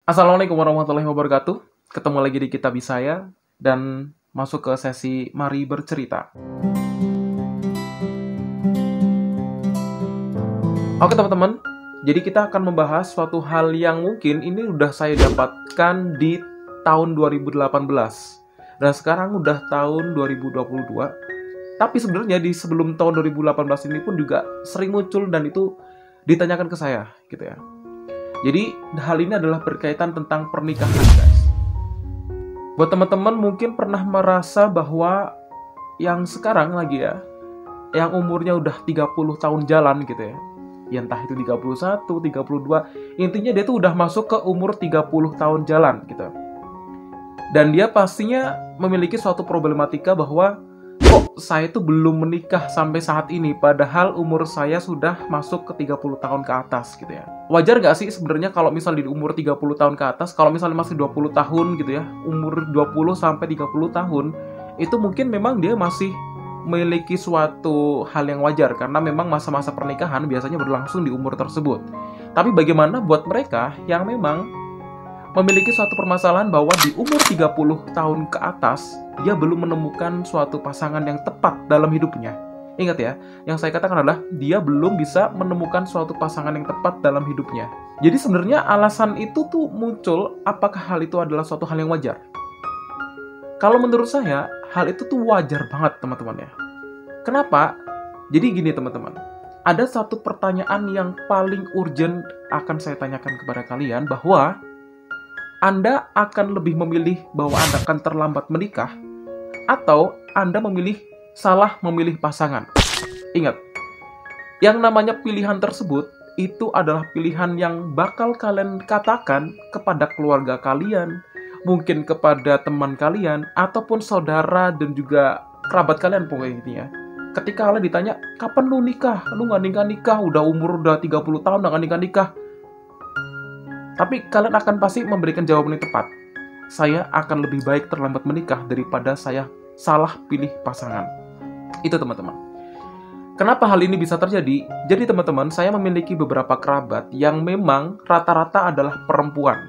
Assalamualaikum warahmatullahi wabarakatuh. Ketemu lagi di Kitab Saya dan masuk ke sesi Mari Bercerita. Oke teman-teman, jadi kita akan membahas suatu hal yang mungkin ini udah saya dapatkan di tahun 2018 dan sekarang udah tahun 2022. Tapi sebenarnya di sebelum tahun 2018 ini pun juga sering muncul dan itu ditanyakan ke saya gitu ya. Jadi hal ini adalah berkaitan tentang pernikahan, guys. Buat teman-teman mungkin pernah merasa bahwa yang sekarang lagi ya, yang umurnya udah 30 tahun jalan gitu ya. Ya entah itu 31, 32, intinya dia tuh udah masuk ke umur 30 tahun jalan gitu. Dan dia pastinya memiliki suatu problematika bahwa kok saya tuh belum menikah sampai saat ini, padahal umur saya sudah masuk ke 30 tahun ke atas gitu ya. Wajar gak sih sebenarnya kalau misalnya di umur 30 tahun ke atas, kalau misalnya masih 20 tahun gitu ya, umur 20 sampai 30 tahun, itu mungkin memang dia masih memiliki suatu hal yang wajar, karena memang masa-masa pernikahan biasanya berlangsung di umur tersebut. Tapi bagaimana buat mereka yang memang memiliki suatu permasalahan bahwa di umur 30 tahun ke atas, dia belum menemukan suatu pasangan yang tepat dalam hidupnya. Ingat ya, yang saya katakan adalah dia belum bisa menemukan suatu pasangan yang tepat dalam hidupnya. Jadi sebenarnya alasan itu tuh muncul, apakah hal itu adalah suatu hal yang wajar? Kalau menurut saya, hal itu tuh wajar banget teman-teman ya. Kenapa? Jadi gini teman-teman, ada satu pertanyaan yang paling urgent akan saya tanyakan kepada kalian, bahwa Anda akan lebih memilih bahwa Anda akan terlambat menikah, atau Anda salah memilih pasangan. Ingat, yang namanya pilihan tersebut, itu adalah pilihan yang bakal kalian katakan kepada keluarga kalian, mungkin kepada teman kalian, ataupun saudara dan juga kerabat kalian pokoknya gitu ya. Ketika kalian ditanya, kapan lu nikah? Lu gak nikah-nikah, udah umur 30 tahun gak nikah-nikah. Tapi kalian akan pasti memberikan jawaban yang tepat. Saya akan lebih baik terlambat menikah daripada saya salah pilih pasangan. Itu teman-teman. Kenapa hal ini bisa terjadi? Jadi teman-teman, saya memiliki beberapa kerabat yang memang rata-rata adalah perempuan.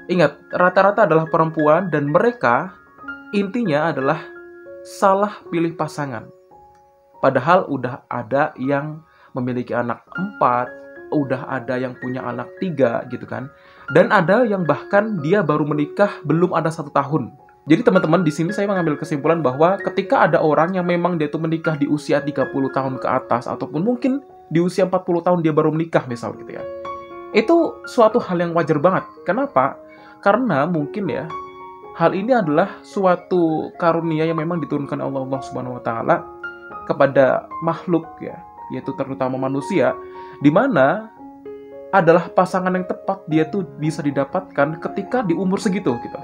Ingat, rata-rata adalah perempuan dan mereka intinya adalah salah pilih pasangan. Padahal udah ada yang memiliki anak 4, udah ada yang punya anak 3 gitu kan. Dan ada yang bahkan dia baru menikah belum ada 1 tahun. Jadi teman-teman, di sini saya mengambil kesimpulan bahwa ketika ada orang yang memang dia itu menikah di usia 30 tahun ke atas, ataupun mungkin di usia 40 tahun dia baru menikah misal gitu ya, itu suatu hal yang wajar banget. Kenapa? Karena mungkin ya, hal ini adalah suatu karunia yang memang diturunkan Allah Subhanahu wa taala kepada makhluk ya, yaitu terutama manusia, di mana adalah pasangan yang tepat dia tuh bisa didapatkan ketika di umur segitu gitu.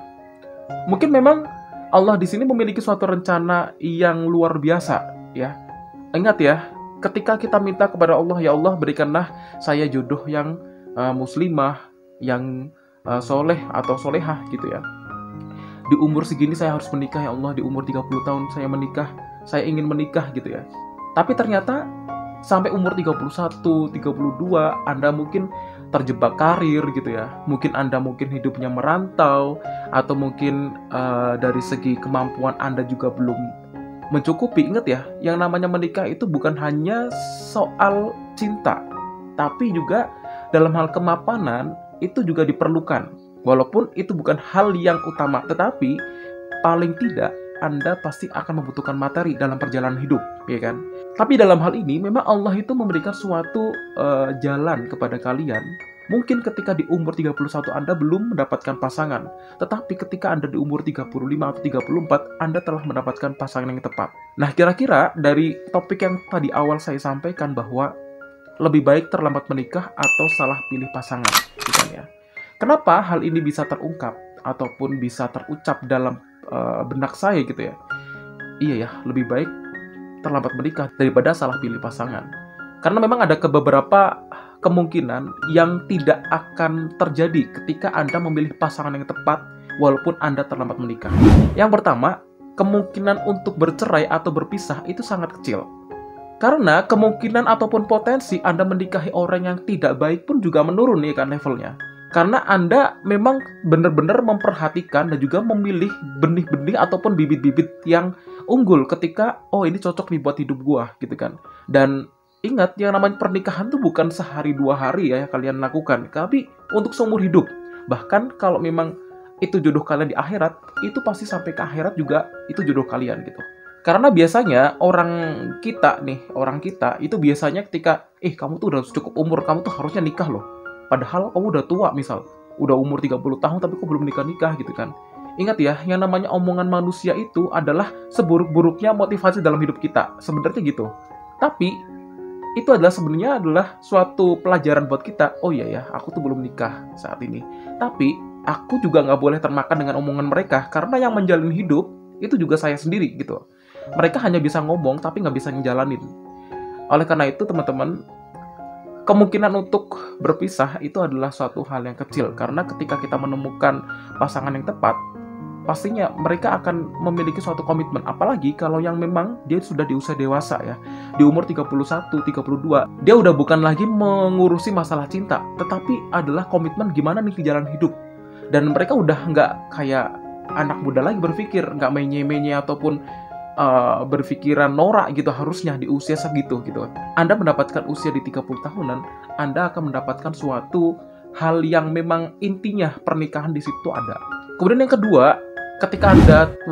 Mungkin memang Allah di sini memiliki suatu rencana yang luar biasa ya. Ingat ya, ketika kita minta kepada Allah, ya Allah berikanlah saya jodoh yang muslimah, yang soleh atau solehah gitu ya. Di umur segini saya harus menikah ya Allah, di umur 30 tahun saya ingin menikah gitu ya. Tapi ternyata sampai umur 31, 32, Anda mungkin terjebak karir gitu ya. Mungkin Anda hidupnya merantau, atau mungkin dari segi kemampuan Anda juga belum mencukupi. Ingat ya, yang namanya menikah itu bukan hanya soal cinta, tapi juga dalam hal kemapanan itu juga diperlukan. Walaupun itu bukan hal yang utama, tetapi paling tidak Anda pasti akan membutuhkan materi dalam perjalanan hidup, ya kan? Tapi dalam hal ini, memang Allah itu memberikan suatu jalan kepada kalian. Mungkin ketika di umur 31 Anda belum mendapatkan pasangan, tetapi ketika Anda di umur 35 atau 34, Anda telah mendapatkan pasangan yang tepat. Nah, kira-kira dari topik yang tadi awal saya sampaikan bahwa lebih baik terlambat menikah atau salah pilih pasangan, gitu ya. Kenapa hal ini bisa terungkap ataupun bisa terucap dalam benak saya gitu ya? Iya ya, lebih baik terlambat menikah daripada salah pilih pasangan. Karena memang ada beberapa kemungkinan yang tidak akan terjadi ketika Anda memilih pasangan yang tepat walaupun Anda terlambat menikah. Yang pertama, kemungkinan untuk bercerai atau berpisah itu sangat kecil. Karena kemungkinan ataupun potensi Anda menikahi orang yang tidak baik pun juga menurun nih kan levelnya. Karena Anda memang benar-benar memperhatikan dan juga memilih benih-benih ataupun bibit-bibit yang unggul ketika, oh ini cocok nih buat hidup gua gitu kan. Dan ingat, yang namanya pernikahan tuh bukan sehari dua hari ya yang kalian lakukan, tapi untuk seumur hidup. Bahkan kalau memang itu jodoh kalian di akhirat, itu pasti sampai ke akhirat juga itu jodoh kalian gitu. Karena biasanya orang kita itu biasanya ketika, kamu tuh udah cukup umur, kamu tuh harusnya nikah loh. Padahal kamu udah tua misal, udah umur 30 tahun tapi kok belum nikah-nikah gitu kan. Ingat ya, yang namanya omongan manusia itu adalah seburuk-buruknya motivasi dalam hidup kita. Sebenarnya gitu. Tapi, itu sebenarnya adalah suatu pelajaran buat kita. Oh iya ya, aku tuh belum nikah saat ini. Tapi, aku juga nggak boleh termakan dengan omongan mereka. Karena yang menjalin hidup, itu juga saya sendiri gitu. Mereka hanya bisa ngomong, tapi nggak bisa ngejalanin. Oleh karena itu, teman-teman, kemungkinan untuk berpisah itu adalah suatu hal yang kecil. Karena ketika kita menemukan pasangan yang tepat, pastinya mereka akan memiliki suatu komitmen. Apalagi kalau yang memang dia sudah di usia dewasa ya. Di umur 31, 32, dia udah bukan lagi mengurusi masalah cinta, tetapi adalah komitmen gimana nih ke jalan hidup. Dan mereka udah nggak kayak anak muda lagi berpikir, nggak menye-menye ataupun berpikiran norak gitu harusnya di usia segitu gitu. Anda mendapatkan usia di 30 tahunan, Anda akan mendapatkan suatu hal yang memang intinya pernikahan di situ ada. Kemudian yang kedua, ketika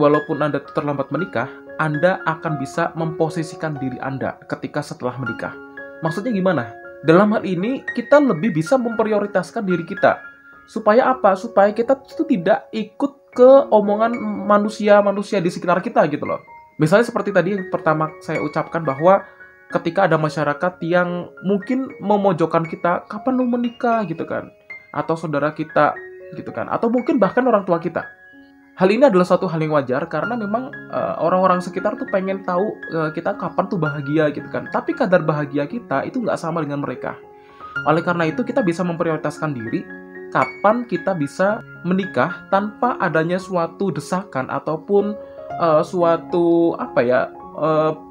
walaupun Anda terlambat menikah, Anda akan bisa memposisikan diri Anda ketika setelah menikah. Maksudnya gimana? Dalam hal ini, kita lebih bisa memprioritaskan diri kita. Supaya apa? Supaya kita itu tidak ikut ke omongan manusia-manusia di sekitar kita gitu loh. Misalnya seperti tadi yang pertama saya ucapkan bahwa ketika ada masyarakat yang mungkin memojokkan kita, kapan lu menikah gitu kan? Atau saudara kita gitu kan? Atau mungkin bahkan orang tua kita. Hal ini adalah suatu hal yang wajar karena memang orang-orang sekitar tuh pengen tahu kita kapan tuh bahagia gitu kan. Tapi kadar bahagia kita itu nggak sama dengan mereka. Oleh karena itu kita bisa memprioritaskan diri kapan kita bisa menikah tanpa adanya suatu desakan ataupun suatu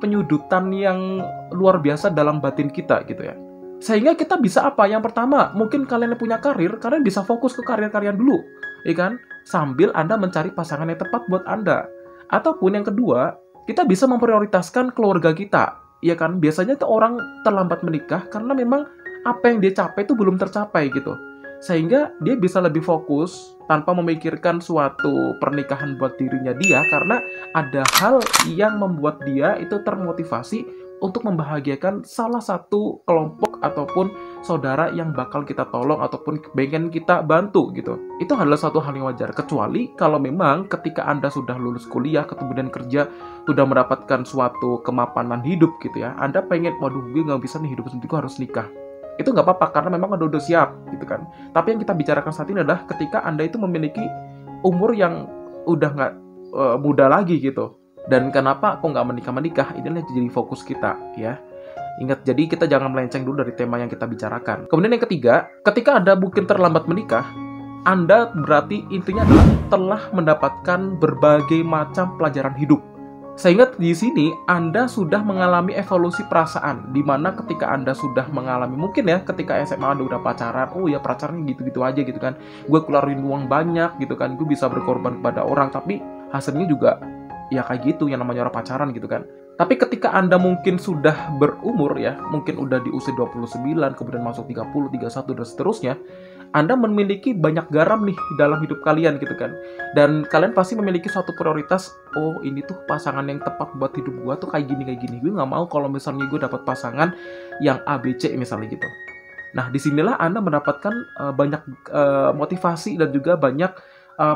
penyudutan yang luar biasa dalam batin kita gitu ya. Sehingga kita bisa apa? Yang pertama, mungkin kalian yang punya karir, kalian bisa fokus ke karir kalian dulu, ya kan? Sambil Anda mencari pasangan yang tepat buat Anda. Ataupun yang kedua, kita bisa memprioritaskan keluarga kita, ya kan? Biasanya tuh orang terlambat menikah karena memang apa yang dia capai itu belum tercapai gitu. Sehingga dia bisa lebih fokus tanpa memikirkan suatu pernikahan buat dirinya dia karena ada hal yang membuat dia itu termotivasi untuk membahagiakan salah satu kelompok ataupun saudara yang bakal kita tolong ataupun pengen kita bantu gitu. Itu adalah suatu hal yang wajar. Kecuali kalau memang ketika Anda sudah lulus kuliah, kemudian kerja, sudah mendapatkan suatu kemapanan hidup gitu ya. Anda pengen, waduh gue nggak bisa nih hidup sendiri, gue harus nikah. Itu nggak apa-apa karena memang udah siap gitu kan. Tapi yang kita bicarakan saat ini adalah ketika Anda itu memiliki umur yang udah nggak muda lagi gitu. Dan kenapa kok nggak menikah? Ini jadi fokus kita ya. Ingat, jadi kita jangan melenceng dulu dari tema yang kita bicarakan. Kemudian yang ketiga, ketika Anda mungkin terlambat menikah, Anda berarti intinya adalah telah mendapatkan berbagai macam pelajaran hidup. Sehingga di sini Anda sudah mengalami evolusi perasaan, di mana ketika Anda sudah mengalami, mungkin ya ketika SMA Anda udah pacaran, oh ya pacarnya gitu-gitu aja gitu kan, gue keluarin uang banyak gitu kan, gue bisa berkorban kepada orang, tapi hasilnya juga ya kayak gitu, yang namanya orang pacaran gitu kan. Tapi ketika Anda mungkin sudah berumur ya, mungkin udah di usia 29, kemudian masuk 30, 31, dan seterusnya, Anda memiliki banyak garam nih dalam hidup kalian gitu kan. Dan kalian pasti memiliki suatu prioritas, oh ini tuh pasangan yang tepat buat hidup gue tuh kayak gini. Gue nggak mau kalau misalnya gue dapat pasangan yang ABC misalnya gitu. Nah disinilah Anda mendapatkan banyak motivasi dan juga banyak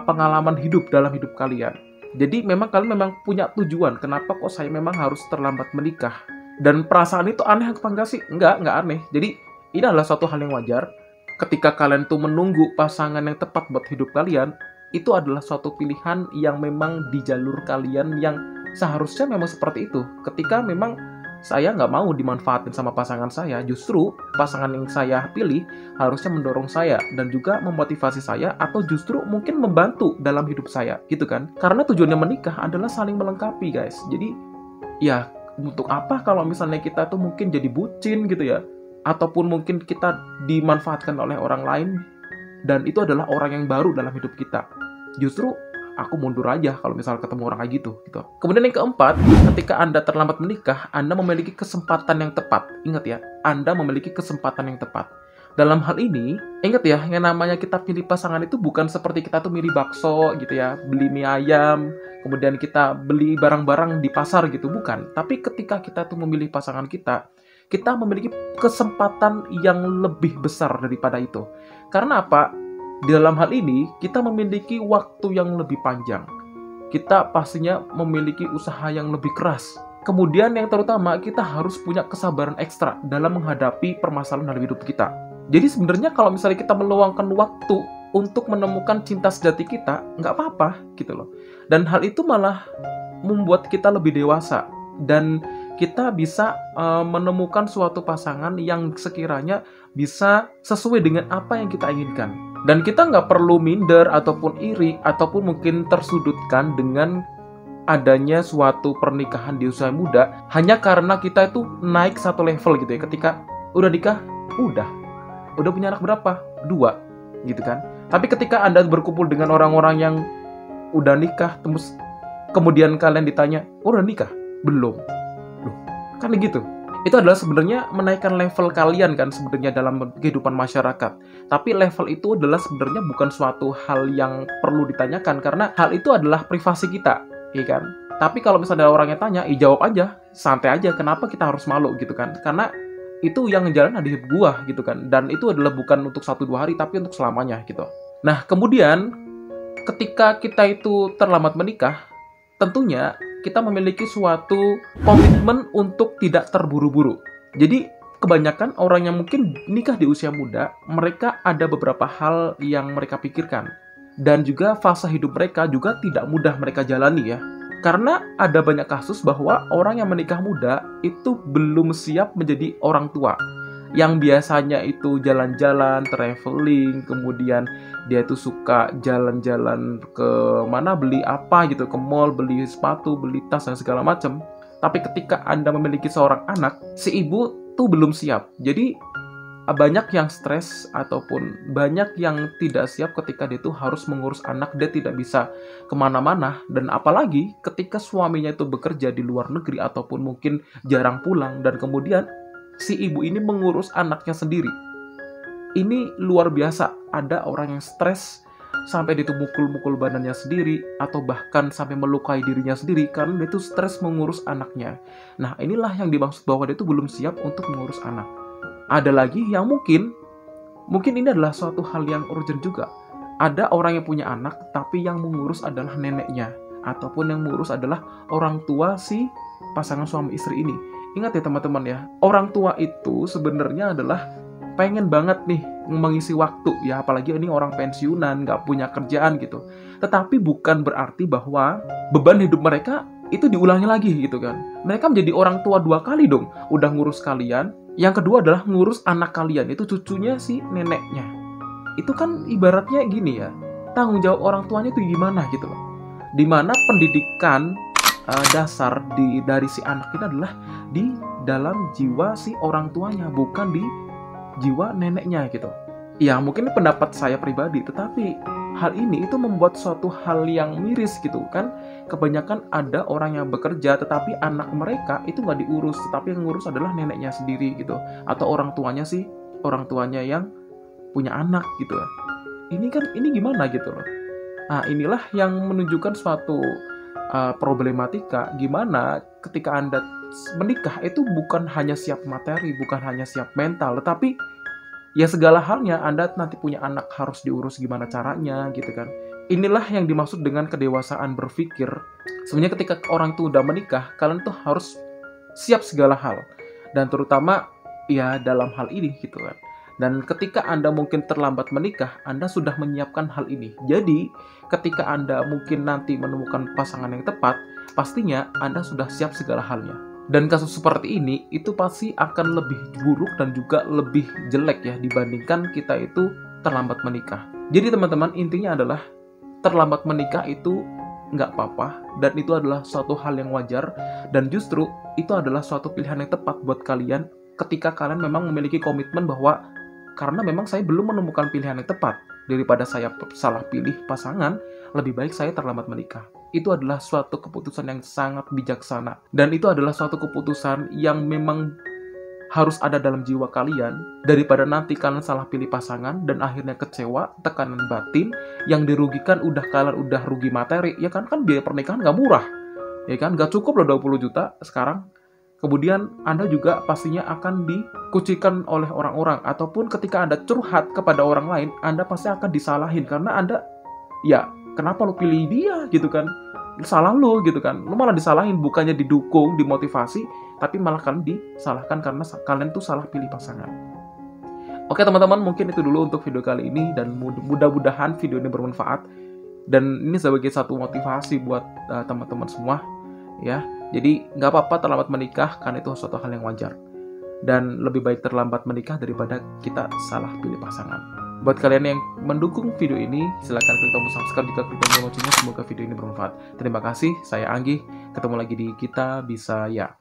pengalaman hidup dalam hidup kalian. Jadi memang kalian memang punya tujuan, kenapa kok saya memang harus terlambat menikah. Dan perasaan itu aneh apa enggak sih? Enggak aneh. Jadi ini adalah suatu hal yang wajar. Ketika kalian tuh menunggu pasangan yang tepat buat hidup kalian, itu adalah suatu pilihan yang memang di jalur kalian yang seharusnya memang seperti itu. Ketika memang saya nggak mau dimanfaatin sama pasangan saya, justru pasangan yang saya pilih harusnya mendorong saya dan juga memotivasi saya atau justru mungkin membantu dalam hidup saya, gitu kan? Karena tujuannya menikah adalah saling melengkapi, guys. Jadi, ya untuk apa kalau misalnya kita tuh mungkin jadi bucin gitu ya? Ataupun mungkin kita dimanfaatkan oleh orang lain, dan itu adalah orang yang baru dalam hidup kita. Justru aku mundur aja kalau misal ketemu orang kayak gitu. Kemudian yang keempat, ketika Anda terlambat menikah, Anda memiliki kesempatan yang tepat. Ingat ya, Anda memiliki kesempatan yang tepat. Dalam hal ini, ingat ya, yang namanya kita pilih pasangan itu bukan seperti kita tuh milih bakso gitu ya, beli mie ayam, kemudian kita beli barang-barang di pasar gitu, bukan. Tapi ketika kita tuh memilih pasangan kita memiliki kesempatan yang lebih besar daripada itu. Karena apa? Di dalam hal ini, kita memiliki waktu yang lebih panjang. Kita pastinya memiliki usaha yang lebih keras. Kemudian yang terutama, kita harus punya kesabaran ekstra dalam menghadapi permasalahan dalam hidup kita. Jadi sebenarnya kalau misalnya kita meluangkan waktu untuk menemukan cinta sejati kita, nggak apa-apa gitu loh. Dan hal itu malah membuat kita lebih dewasa. Dan kita bisa menemukan suatu pasangan yang sekiranya bisa sesuai dengan apa yang kita inginkan. Dan kita nggak perlu minder ataupun iri ataupun mungkin tersudutkan dengan adanya suatu pernikahan di usia muda hanya karena kita itu naik satu level gitu ya. Ketika udah nikah, udah punya anak berapa? 2 gitu kan. Tapi ketika Anda berkumpul dengan orang-orang yang udah nikah, terus kemudian kalian ditanya, udah nikah? Belum. Loh, kan gitu. Itu adalah sebenarnya menaikkan level kalian kan sebenarnya dalam kehidupan masyarakat. Tapi level itu adalah sebenarnya bukan suatu hal yang perlu ditanyakan karena hal itu adalah privasi kita, ya kan? Tapi kalau misalnya ada orang yang tanya, jawab aja, santai aja. Kenapa kita harus malu gitu kan? Karena itu yang ngejalan hidup gua gitu kan. Dan itu adalah bukan untuk 1-2 hari tapi untuk selamanya gitu. Nah, kemudian ketika kita itu terlambat menikah, tentunya kita memiliki suatu komitmen untuk tidak terburu-buru. Jadi kebanyakan orang yang mungkin nikah di usia muda, mereka ada beberapa hal yang mereka pikirkan. Dan juga fase hidup mereka juga tidak mudah mereka jalani ya. Karena ada banyak kasus bahwa orang yang menikah muda itu belum siap menjadi orang tua. Yang biasanya itu jalan-jalan, traveling, kemudian dia itu suka jalan-jalan ke mana, beli apa gitu, ke mall, beli sepatu, beli tas, dan segala macam. Tapi ketika Anda memiliki seorang anak, si ibu tuh belum siap. Jadi banyak yang stres ataupun banyak yang tidak siap ketika dia tuh harus mengurus anak, dia tidak bisa kemana-mana. Dan apalagi ketika suaminya itu bekerja di luar negeri ataupun mungkin jarang pulang, dan kemudian si ibu ini mengurus anaknya sendiri. Ini luar biasa. Ada orang yang stres sampai dia tuh mukul-mukul badannya sendiri atau bahkan sampai melukai dirinya sendiri karena dia tuh stres mengurus anaknya. Nah, inilah yang dimaksud bahwa dia tuh belum siap untuk mengurus anak. Ada lagi yang mungkin ini adalah suatu hal yang urgent juga. Ada orang yang punya anak, tapi yang mengurus adalah neneknya. Ataupun yang mengurus adalah orang tua si pasangan suami istri ini. Ingat ya teman-teman ya, orang tua itu sebenarnya adalah pengen banget nih mengisi waktu. Ya apalagi ini orang pensiunan, nggak punya kerjaan gitu. Tetapi bukan berarti bahwa beban hidup mereka itu diulangi lagi gitu kan. Mereka menjadi orang tua 2 kali dong. Udah ngurus kalian, yang kedua adalah ngurus anak kalian, itu cucunya si neneknya. Itu kan ibaratnya gini ya, tanggung jawab orang tuanya itu gimana gitu loh. Dimana pendidikan dasar dari si anak ini adalah di dalam jiwa si orang tuanya, bukan di jiwa neneknya gitu. Ya mungkin ini pendapat saya pribadi, tetapi hal ini itu membuat suatu hal yang miris gitu kan. Kebanyakan ada orang yang bekerja tetapi anak mereka itu nggak diurus, tetapi yang ngurus adalah neneknya sendiri gitu, atau orang tuanya yang punya anak gitu. Ini gimana gitu loh. Nah, inilah yang menunjukkan suatu problematika gimana ketika Anda menikah itu bukan hanya siap materi, bukan hanya siap mental, tetapi ya segala halnya. Anda nanti punya anak harus diurus gimana caranya gitu kan. Inilah yang dimaksud dengan kedewasaan berpikir. Sebenarnya ketika orang itu udah menikah, kalian tuh harus siap segala hal. Dan terutama ya dalam hal ini gitu kan. Dan ketika Anda mungkin terlambat menikah, Anda sudah menyiapkan hal ini. Jadi ketika Anda mungkin nanti menemukan pasangan yang tepat, pastinya Anda sudah siap segala halnya. Dan kasus seperti ini itu pasti akan lebih buruk dan juga lebih jelek ya dibandingkan kita itu terlambat menikah. Jadi teman-teman, intinya adalah terlambat menikah itu nggak apa-apa, dan itu adalah suatu hal yang wajar, dan justru itu adalah suatu pilihan yang tepat buat kalian ketika kalian memang memiliki komitmen bahwa karena memang saya belum menemukan pilihan yang tepat, daripada saya salah pilih pasangan, lebih baik saya terlambat menikah. Itu adalah suatu keputusan yang sangat bijaksana. Dan itu adalah suatu keputusan yang memang harus ada dalam jiwa kalian, daripada nanti kalian salah pilih pasangan dan akhirnya kecewa, tekanan batin, yang dirugikan kalian udah rugi materi, ya kan biaya pernikahan nggak murah, ya kan, nggak cukup loh 20 juta sekarang. Kemudian Anda juga pastinya akan dikucilkan oleh orang-orang, ataupun ketika Anda curhat kepada orang lain, Anda pasti akan disalahin karena Anda, ya kenapa lo pilih dia gitu kan, salah lo gitu kan, lo malah disalahin, bukannya didukung, dimotivasi, tapi malah kalian disalahkan karena kalian tuh salah pilih pasangan. Oke teman-teman, mungkin itu dulu untuk video kali ini, dan mudah-mudahan video ini bermanfaat, dan ini sebagai satu motivasi buat teman-teman semua ya. Jadi nggak apa-apa terlambat menikah, karena itu suatu hal yang wajar, dan lebih baik terlambat menikah daripada kita salah pilih pasangan. Buat kalian yang mendukung video ini, silahkan klik tombol subscribe jika klik tombol loncengnya. Semoga video ini bermanfaat. Terima kasih, saya Anggi. Ketemu lagi di Kita Bisa Ya.